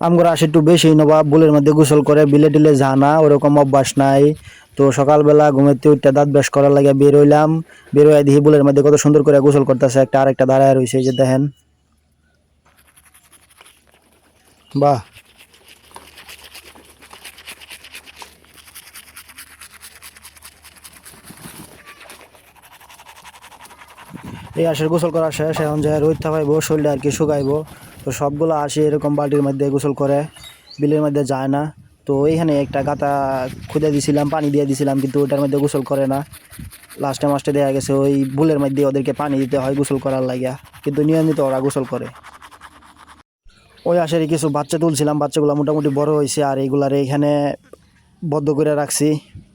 আমগর আসে একটু বেশি নবাব বুলের মধ্যে গোসল করে বিলে টিলে যা না ওরকম অভ্যাস নাই। তো সকালবেলা ঘুমেতে উঠতে দাঁত ব্রাশ করার লাগে বের হইলাম, বের হয়ে দেখি বুলের মধ্যে কত সুন্দর করে গোসল করতেছে একটা আরেকটা দাঁড়ায় রয়েছে, এই যে দেখেন। বাহ, এই আসে গোসল করা শেষ, এখন যায় রোদ থাকাইবো শরীরটা আর কি শুকাইবো। তো সবগুলো আসে এরকম বালতির মধ্যে গোসল করে, বিলের মধ্যে যায় না। তো এইখানে একটা গাতা খুঁজে দিছিলাম, পানি দিয়ে দিছিলাম, কিন্তু ওটার মধ্যে গোসল করে না। লাস্টে মাস্টে দেখা গেছে ওই বুলের মধ্যে ওদেরকে পানি দিতে হয় গোসল করার লাগিয়া, কিন্তু নিয়মিত ওরা গোসল করে। ওই আসেরই কিছু বাচ্চা তুলছিলাম, বাচ্চাগুলো মোটামুটি বড় হয়েছে, আর এইগুলার এখানে বদ্ধ করে রাখছি।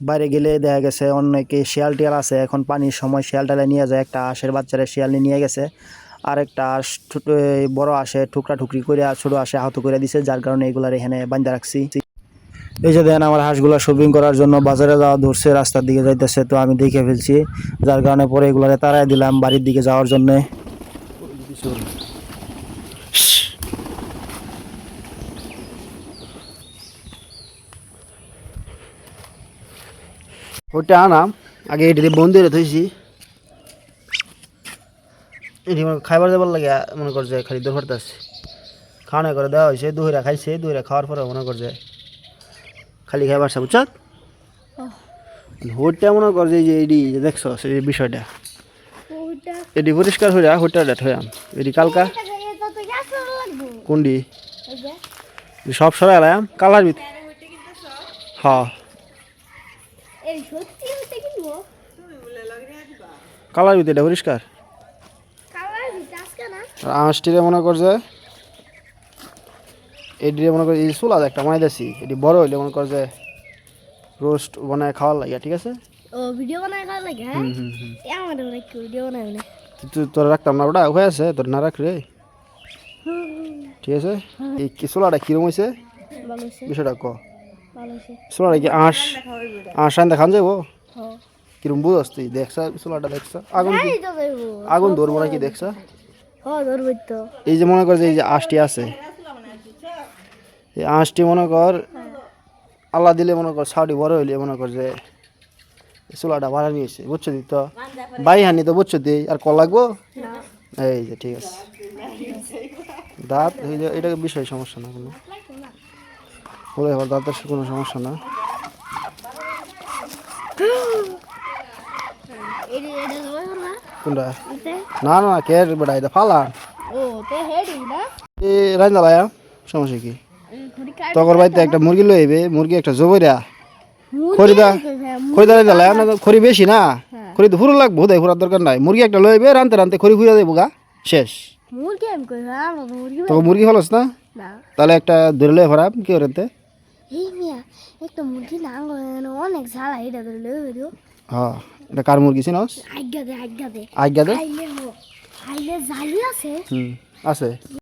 বাইরে গেলে দেখা গেছে অনেকে শিয়াল টিয়াল আছে, এখন পানির সময় শিয়াল টালে নিয়ে যায়, একটা আঁশের বাচ্চারা শিয়াল নিয়ে গেছে। আর একটা আঁশ বড় আসে টুকরা টুকরি করে ছোটো আসে আহত করে দিছে, যার কারণে এগুলার এখানে বান্ধা রাখছি। এই যে দেন আমার হাঁসগুলো শপিং করার জন্য বাজারে যাওয়া ধরছে, রাস্তার দিকে যাইতেছে, তো আমি দেখে ফেলছি, যার কারণে পরে এগুলারে তাড়াই দিলাম বাড়ির দিকে যাওয়ার জন্যে। ওইটা আনাম আগে এটি বন্ধু রে থইছি, এটি খাইবার যাবার লাগে মনে করছে খালি দৌড় আছে খাওয়ানো করে দেওয়া হয়েছে, দুহরা খাইছে, দুহরা খাওয়ার পরে মনে করছে খালি খাইবার সা বুঝছ। হোটটা মনে করছে যে এটি দেখছো এই বিষয়টা, এটি পরিষ্কার হইয়া হোটটা হইয়াম এটি কালকা কোনটি সব সরাই এলাম কালার ভিতরে। হ্যাঁ কালার ভিতরে এটা পরিষ্কার। আঁশটিরে মনে করছে এটিরে মনে করছে এই চুলা একটা বানাইতেছি, এটি বড় হইলে মনে করছে রোস্ট বানায় খাওয়ার লাগে, ঠিক আছে। ও ভিডিও বানায় খাওয়ার লাগে, হ্যাঁ আমাদের একটু ভিডিও বানায় না তোর রাখতাম না ওটা হয়ে আছে, তোর না রাখ রে, ঠিক আছে। এই চুলাটা কিরম হয়েছে ভালো হইছে বিষয়টা ক, ভালো হইছে চুলাটা কি আঁশ আঁশ দেখান যাবো হ্যাঁ কিরম বুঝস তুই দেখছা চুলাটা দেখছা আগুন এই তো দেবো আগুন ধরবো নাকি দেখছা। হ্যাঁ ধরবো তো এই যে মনে কর যে এই যে আঁশটি আছে, এই আঁশটি মনে কর আল্লাহ দিলে মনে কর ছাউটি বড় হইলে মনে কর যে চুলাটা ভাড়া নিয়েছে বুঝছো দি তো বাই হানি তো বুঝছো দি আর কল লাগবো। এই যে ঠিক আছে দাঁত এটা বিষয় সমস্যা না কোনো, হলে এবার দাঁতের কোনো সমস্যা না। কোনটা না না কে বেটা এটা ফালা ও তে হেডি না এ রান্না লায়া সমস্যা কি তকর বাড়িতে একটা মুরগি লই আইবে, মুরগি একটা জবইরা খরিদা খরিদা লায়া না খরি বেশি না, খরি তো ফুরো লাগবো দেয় ফুরার দরকার নাই, মুরগি একটা লই আইবে রানতে রানতে খরি ফুরা দেবো গা শেষ। মুরগি আমি কই হ্যাঁ মুরগি তো মুরগি হলস না না তাহলে একটা ধরে লই ফরাম কি করতে। এই মিয়া একটা মুরগি না অনেক ঝালা এটা ধরে লই দিও। হ্যাঁ এটা কার মুরগি চিনস আজ্ঞা দে আজ্ঞা দে খাইলে জালি আছে আছে।